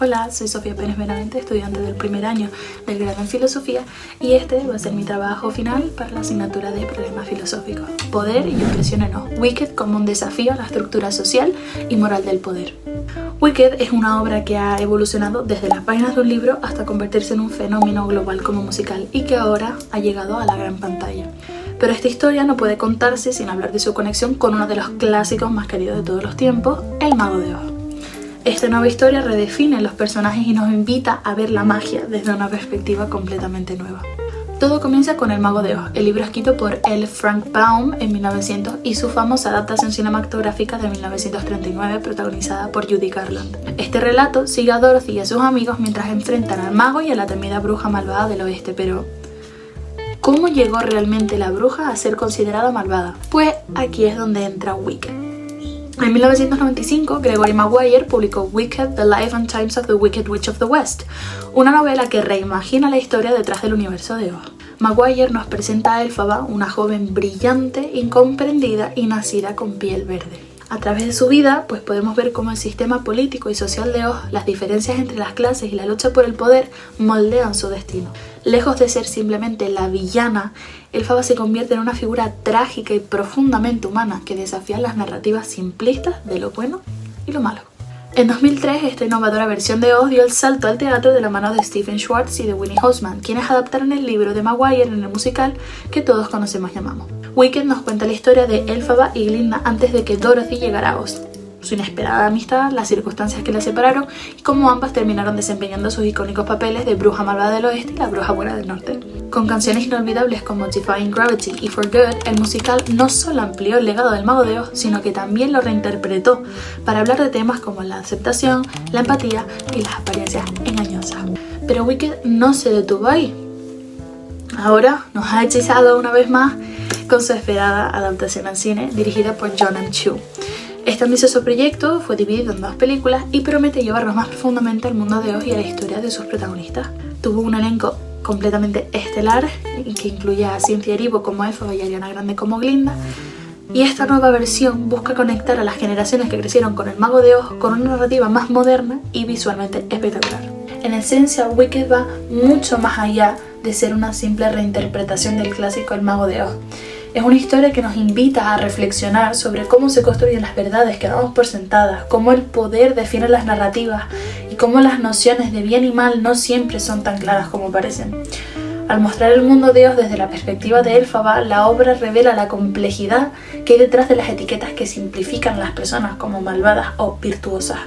Hola, soy Sofía Pérez Benavente, estudiante del primer año del grado en Filosofía, y este va a ser mi trabajo final para la asignatura de Problemas Filosóficos, Poder y Opresión en O. Wicked como un desafío a la estructura social y moral del poder. Wicked es una obra que ha evolucionado desde las páginas de un libro hasta convertirse en un fenómeno global como musical y que ahora ha llegado a la gran pantalla. Pero esta historia no puede contarse sin hablar de su conexión con uno de los clásicos más queridos de todos los tiempos, El Mago de Oz. Esta nueva historia redefine los personajes y nos invita a ver la magia desde una perspectiva completamente nueva. Todo comienza con El Mago de Oz, el libro escrito por L. Frank Baum en 1900 y su famosa adaptación cinematográfica de 1939 protagonizada por Judy Garland. Este relato sigue a Dorothy y a sus amigos mientras enfrentan al mago y a la temida bruja malvada del oeste, pero ¿cómo llegó realmente la bruja a ser considerada malvada? Pues aquí es donde entra Wicked. En 1995, Gregory Maguire publicó Wicked: The Life and Times of the Wicked Witch of the West, una novela que reimagina la historia detrás del universo de Oz. Maguire nos presenta a Elphaba, una joven brillante, incomprendida y nacida con piel verde. A través de su vida, pues podemos ver cómo el sistema político y social de Oz, las diferencias entre las clases y la lucha por el poder moldean su destino. Lejos de ser simplemente la villana, Elphaba se convierte en una figura trágica y profundamente humana que desafía las narrativas simplistas de lo bueno y lo malo. En 2003, esta innovadora versión de Oz dio el salto al teatro de la mano de Stephen Schwartz y de Winnie Hausman, quienes adaptaron el libro de Maguire en el musical que todos conocemos y amamos. Wicked nos cuenta la historia de Elphaba y Glinda antes de que Dorothy llegara a Oz, su inesperada amistad, las circunstancias que la separaron y cómo ambas terminaron desempeñando sus icónicos papeles de bruja malvada del oeste y la bruja buena del norte. Con canciones inolvidables como Defying Gravity y For Good, el musical no solo amplió el legado del Mago de Oz, sino que también lo reinterpretó para hablar de temas como la aceptación, la empatía y las apariencias engañosas. Pero Wicked no se detuvo ahí. Ahora nos ha hechizado una vez más con su esperada adaptación al cine dirigida por Jon M. Chu. Este ambicioso proyecto fue dividido en 2 películas y promete llevarnos más profundamente al mundo de Oz y a la historia de sus protagonistas. Tuvo un elenco completamente estelar que incluye a Cynthia Erivo como Elphaba y a Ariana Grande como Glinda, y esta nueva versión busca conectar a las generaciones que crecieron con el Mago de Oz con una narrativa más moderna y visualmente espectacular. En esencia, Wicked va mucho más allá de ser una simple reinterpretación del clásico El Mago de Oz. Es una historia que nos invita a reflexionar sobre cómo se construyen las verdades que damos por sentadas, cómo el poder define las narrativas y cómo las nociones de bien y mal no siempre son tan claras como parecen. Al mostrar el mundo de Oz desde la perspectiva de Elphaba, la obra revela la complejidad que hay detrás de las etiquetas que simplifican a las personas como malvadas o virtuosas.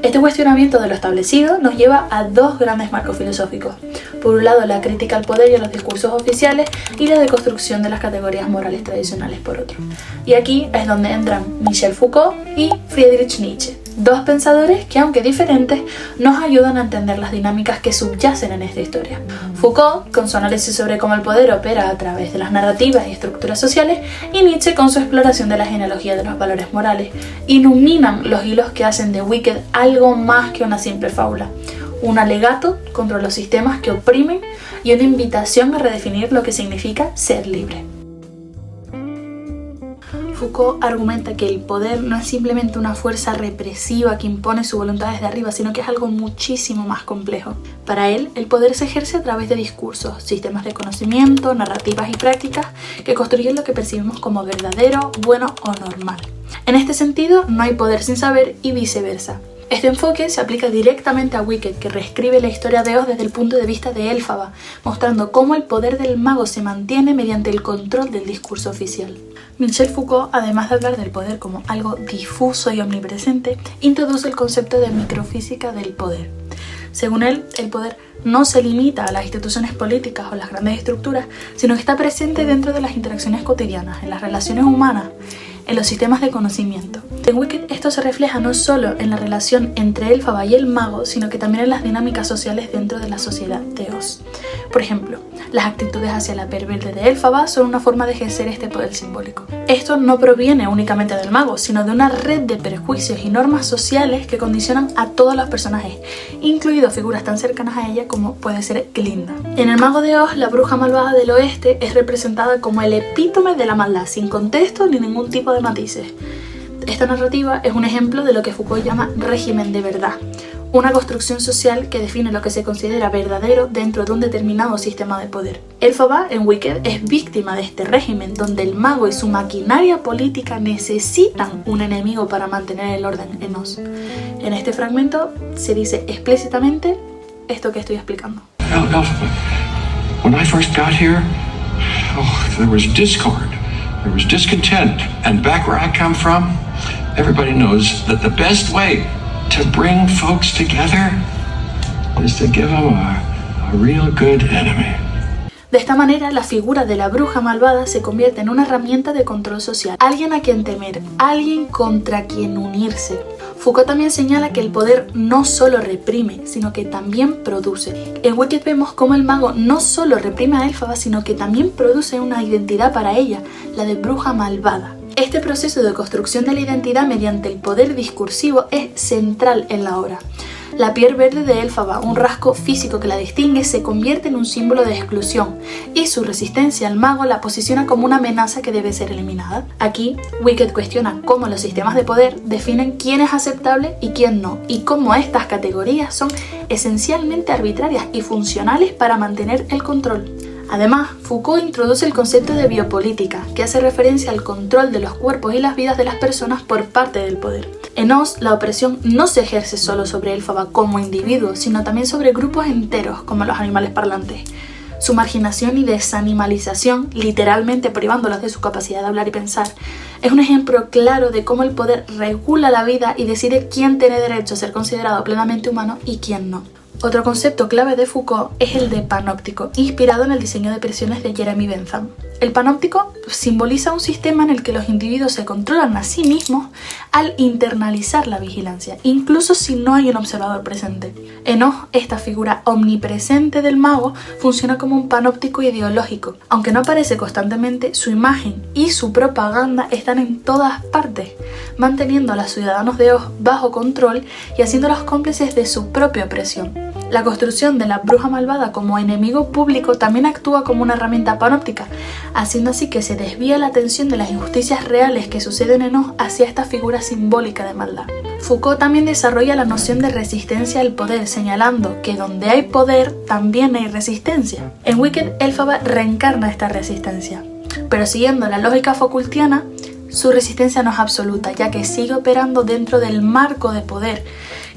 Este cuestionamiento de lo establecido nos lleva a 2 grandes marcos filosóficos. Por un lado, la crítica al poder y a los discursos oficiales, y la deconstrucción de las categorías morales tradicionales por otro. Y aquí es donde entran Michel Foucault y Friedrich Nietzsche, 2 pensadores que, aunque diferentes, nos ayudan a entender las dinámicas que subyacen en esta historia. Foucault, con su análisis sobre cómo el poder opera a través de las narrativas y estructuras sociales, y Nietzsche, con su exploración de la genealogía de los valores morales, iluminan los hilos que hacen de Wicked algo más que una simple fábula, un alegato contra los sistemas que oprimen y una invitación a redefinir lo que significa ser libre. Foucault argumenta que el poder no es simplemente una fuerza represiva que impone su voluntad desde arriba, sino que es algo muchísimo más complejo. Para él, el poder se ejerce a través de discursos, sistemas de conocimiento, narrativas y prácticas que construyen lo que percibimos como verdadero, bueno o normal. En este sentido, no hay poder sin saber y viceversa. Este enfoque se aplica directamente a Wicked, que reescribe la historia de Oz desde el punto de vista de Elphaba, mostrando cómo el poder del mago se mantiene mediante el control del discurso oficial. Michel Foucault, además de hablar del poder como algo difuso y omnipresente, introduce el concepto de microfísica del poder. Según él, el poder no se limita a las instituciones políticas o las grandes estructuras, sino que está presente dentro de las interacciones cotidianas, en las relaciones humanas, en los sistemas de conocimiento. En Wicked esto se refleja no solo en la relación entre Elphaba y el mago, sino que también en las dinámicas sociales dentro de la sociedad de Oz. Por ejemplo, las actitudes hacia la perversa de Elphaba son una forma de ejercer este poder simbólico. Esto no proviene únicamente del mago, sino de una red de prejuicios y normas sociales que condicionan a todos los personajes, incluidos figuras tan cercanas a ella como puede ser Glinda. En El Mago de Oz, la bruja malvada del oeste es representada como el epítome de la maldad, sin contexto ni ningún tipo de matices. Esta narrativa es un ejemplo de lo que Foucault llama régimen de verdad, una construcción social que define lo que se considera verdadero dentro de un determinado sistema de poder. Elphaba, en Wicked, es víctima de este régimen donde el mago y su maquinaria política necesitan un enemigo para mantener el orden en Oz. En este fragmento se dice explícitamente esto que estoy explicando. Elphaba, when I first got here, there was discord, there was discontent, and back where I come from, everybody knows that the best way to bring folks together is to give them a real good enemy. De esta manera, la figura de la bruja malvada se convierte en una herramienta de control social, alguien a quien temer, alguien contra quien unirse. Foucault también señala que el poder no solo reprime, sino que también produce. En Wicked vemos cómo el mago no solo reprime a Elphaba, sino que también produce una identidad para ella, la de bruja malvada. Este proceso de construcción de la identidad mediante el poder discursivo es central en la obra. La piel verde de Elphaba, un rasgo físico que la distingue, se convierte en un símbolo de exclusión y su resistencia al mago la posiciona como una amenaza que debe ser eliminada. Aquí, Wicked cuestiona cómo los sistemas de poder definen quién es aceptable y quién no, y cómo estas categorías son esencialmente arbitrarias y funcionales para mantener el control. Además, Foucault introduce el concepto de biopolítica, que hace referencia al control de los cuerpos y las vidas de las personas por parte del poder. En Oz, la opresión no se ejerce solo sobre Elphaba como individuo, sino también sobre grupos enteros, como los animales parlantes. Su marginación y desanimalización, literalmente privándolos de su capacidad de hablar y pensar, es un ejemplo claro de cómo el poder regula la vida y decide quién tiene derecho a ser considerado plenamente humano y quién no. Otro concepto clave de Foucault es el de panóptico, inspirado en el diseño de prisiones de Jeremy Bentham. El panóptico simboliza un sistema en el que los individuos se controlan a sí mismos al internalizar la vigilancia, incluso si no hay un observador presente. En Oz, esta figura omnipresente del mago funciona como un panóptico ideológico. Aunque no aparece constantemente, su imagen y su propaganda están en todas partes, manteniendo a los ciudadanos de Oz bajo control y haciéndolos cómplices de su propia opresión. La construcción de la bruja malvada como enemigo público también actúa como una herramienta panóptica, haciendo así que se desvía la atención de las injusticias reales que suceden en Oz hacia esta figura simbólica de maldad. Foucault también desarrolla la noción de resistencia al poder, señalando que donde hay poder también hay resistencia. En Wicked, Elphaba reencarna esta resistencia, pero siguiendo la lógica Foucaultiana, su resistencia no es absoluta, ya que sigue operando dentro del marco de poder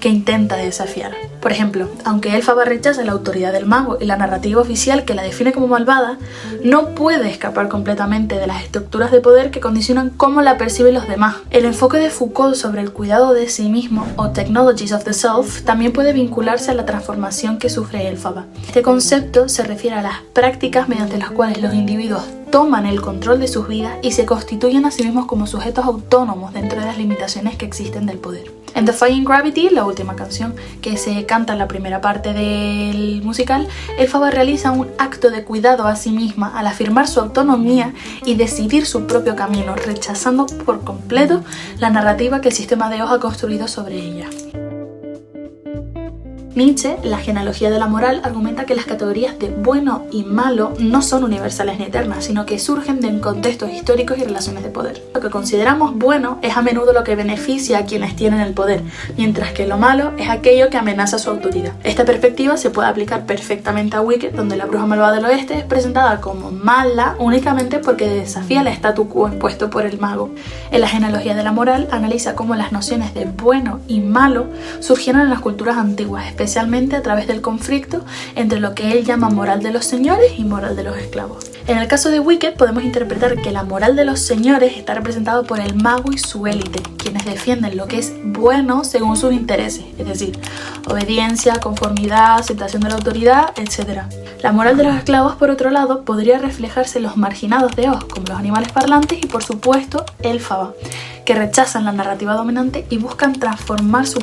que intenta desafiar. Por ejemplo, aunque Elphaba rechaza la autoridad del mago y la narrativa oficial que la define como malvada, no puede escapar completamente de las estructuras de poder que condicionan cómo la perciben los demás. El enfoque de Foucault sobre el cuidado de sí mismo o Technologies of the Self también puede vincularse a la transformación que sufre Elphaba. Este concepto se refiere a las prácticas mediante las cuales los individuos toman el control de sus vidas y se constituyen a sí mismos como sujetos autónomos dentro de las limitaciones que existen del poder. En Defying Gravity, la última canción que se canta en la primera parte del musical, Elphaba realiza un acto de cuidado a sí misma al afirmar su autonomía y decidir su propio camino, rechazando por completo la narrativa que el sistema de Oz ha construido sobre ella. Nietzsche, la genealogía de la moral, argumenta que las categorías de bueno y malo no son universales ni eternas, sino que surgen de contextos históricos y relaciones de poder. Lo que consideramos bueno es a menudo lo que beneficia a quienes tienen el poder, mientras que lo malo es aquello que amenaza su autoridad. Esta perspectiva se puede aplicar perfectamente a Wicked, donde la bruja malvada del oeste es presentada como mala únicamente porque desafía el statu quo impuesto por el mago. En la genealogía de la moral analiza cómo las nociones de bueno y malo surgieron en las culturas antiguas, especialmente a través del conflicto entre lo que él llama moral de los señores y moral de los esclavos. En el caso de Wicked podemos interpretar que la moral de los señores está representada por el mago y su élite, quienes defienden lo que es bueno según sus intereses, es decir, obediencia, conformidad, aceptación de la autoridad, etc. La moral de los esclavos, por otro lado, podría reflejarse en los marginados de Oz, como los animales parlantes y, por supuesto, Elphaba, que rechazan la narrativa dominante y buscan transformar su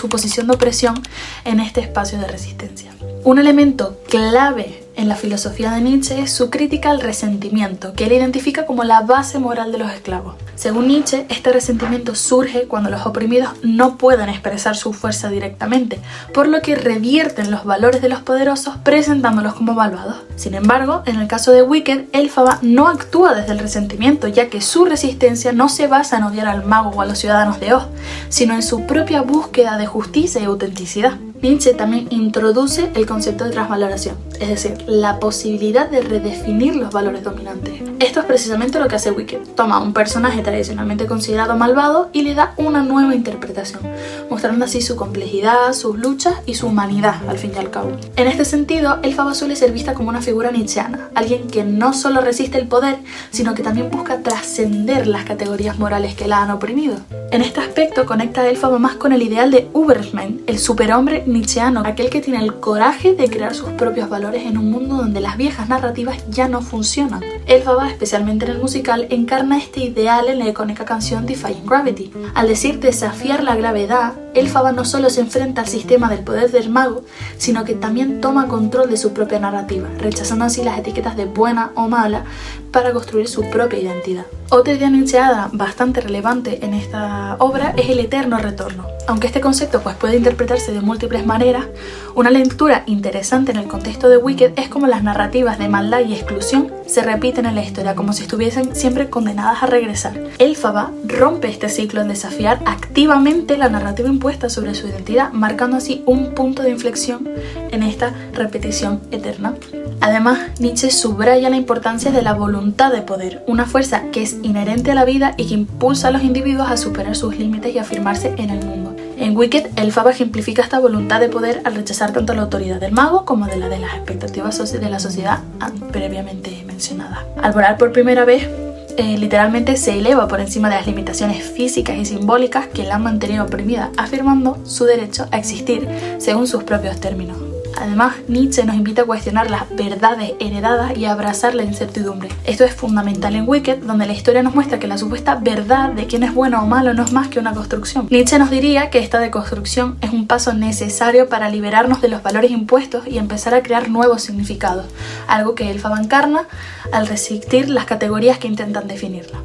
posición de opresión en este espacio de resistencia. Un elemento clave en la filosofía de Nietzsche es su crítica al resentimiento, que él identifica como la base moral de los esclavos. Según Nietzsche, este resentimiento surge cuando los oprimidos no pueden expresar su fuerza directamente, por lo que revierten los valores de los poderosos presentándolos como malvados. Sin embargo, en el caso de Wicked, Elphaba no actúa desde el resentimiento, ya que su resistencia no se basa en odiar al mago o a los ciudadanos de Oz, sino en su propia búsqueda de justicia y autenticidad. Nietzsche también introduce el concepto de transvaloración, es decir, la posibilidad de redefinir los valores dominantes. Esto es precisamente lo que hace Wicked. Toma a un personaje tradicionalmente considerado malvado y le da una nueva interpretación, mostrando así su complejidad, sus luchas y su humanidad, al fin y al cabo. En este sentido, Elphaba suele ser vista como una figura nietzscheana, alguien que no solo resiste el poder, sino que también busca trascender las categorías morales que la han oprimido. En este aspecto conecta a Elphaba más con el ideal de Übermensch, el superhombre nietzscheano, aquel que tiene el coraje de crear sus propios valores en un mundo donde las viejas narrativas ya no funcionan. Elphaba, especialmente en el musical, encarna este ideal en la icónica canción Defying Gravity. Al decir desafiar la gravedad, Elphaba no solo se enfrenta al sistema del poder del mago, sino que también toma control de su propia narrativa, rechazando así las etiquetas de buena o mala para construir su propia identidad. Otra idea nietzscheana bastante relevante en esta obra es el eterno retorno. Aunque este concepto puede interpretarse de múltiples maneras, una lectura interesante en el contexto de Wicked es como las narrativas de maldad y exclusión se repiten en la historia, como si estuviesen siempre condenadas a regresar. Elphaba rompe este ciclo al desafiar activamente la narrativa impuesta sobre su identidad, marcando así un punto de inflexión en esta repetición eterna. Además, Nietzsche subraya la importancia de la voluntad de poder, una fuerza que es inherente a la vida y que impulsa a los individuos a superar sus límites y afirmarse en el mundo. En Wicked, Elphaba ejemplifica esta voluntad de poder al rechazar tanto la autoridad del mago como de las expectativas de la sociedad previamente mencionadas. Al volar por primera vez, literalmente se eleva por encima de las limitaciones físicas y simbólicas que la han mantenido oprimida, afirmando su derecho a existir según sus propios términos. Además, Nietzsche nos invita a cuestionar las verdades heredadas y a abrazar la incertidumbre. Esto es fundamental en Wicked, donde la historia nos muestra que la supuesta verdad de quién es bueno o malo no es más que una construcción. Nietzsche nos diría que esta deconstrucción es un paso necesario para liberarnos de los valores impuestos y empezar a crear nuevos significados, algo que Elphaba encarna al resistir las categorías que intentan definirla.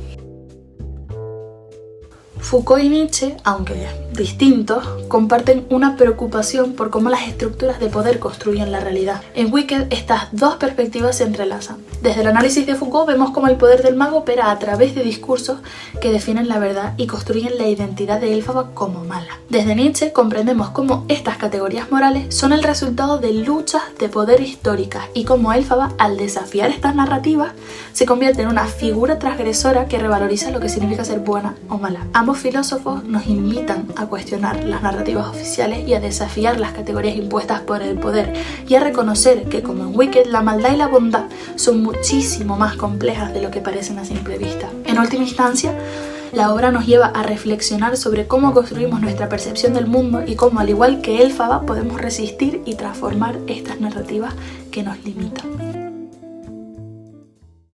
Foucault y Nietzsche, aunque distintos, comparten una preocupación por cómo las estructuras de poder construyen la realidad. En Wicked, estas dos perspectivas se entrelazan. Desde el análisis de Foucault vemos cómo el poder del mago opera a través de discursos que definen la verdad y construyen la identidad de Elphaba como mala. Desde Nietzsche comprendemos cómo estas categorías morales son el resultado de luchas de poder históricas y cómo Elphaba, al desafiar estas narrativas, se convierte en una figura transgresora que revaloriza lo que significa ser buena o mala. Ambos filósofos nos invitan a cuestionar las narrativas oficiales y a desafiar las categorías impuestas por el poder y a reconocer que, como en Wicked, la maldad y la bondad son muchísimo más complejas de lo que parecen a simple vista. En última instancia, la obra nos lleva a reflexionar sobre cómo construimos nuestra percepción del mundo y cómo, al igual que Elphaba, podemos resistir y transformar estas narrativas que nos limitan.